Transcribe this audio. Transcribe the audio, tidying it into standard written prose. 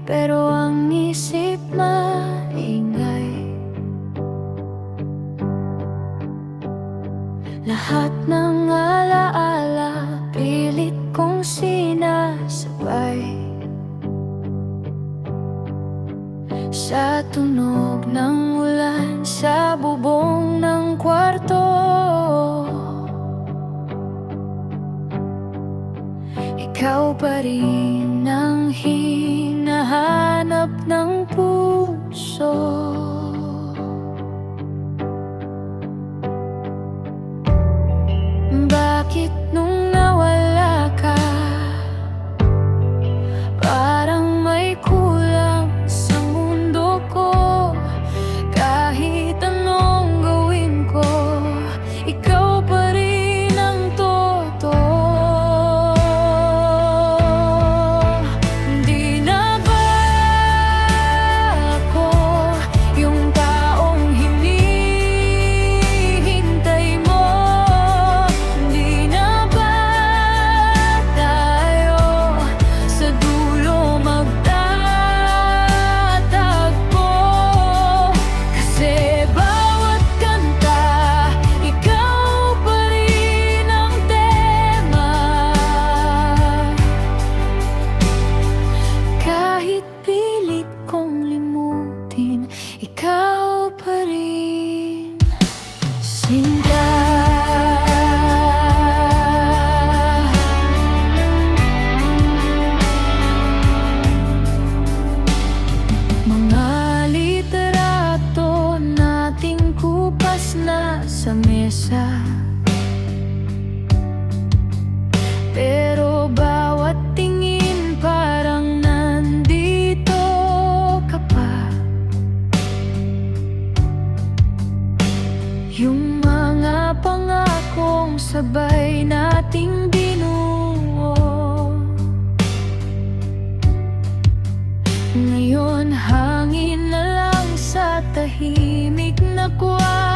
pero ang isip maingay. Lahat ng alaala pilit kong sinasabay sa tunog ng ulan sa bubong ng kwarto. Ikaw pa rin ang hinahanap ng puso. Bakit nung nawala ka, parang may kulang sa mundo ko? Kahit anong gawin ko, ikaw pa rin ang totoo. Di na ba ako yung taong hinihintay mo? Di na ba tayo sa dulo magtatagpo? Kasi bawat kanta, ikaw pa rin ang tema. Kahit pilit kong limutin, ikaw pa rin, Sinta. Mga literato nating kupas na sa mesa, pero bawat tingin parang nandito ka pa. Yung mga pangakong sabay nating binuo, ngayon hangin na lang sa tahimik na kwarto.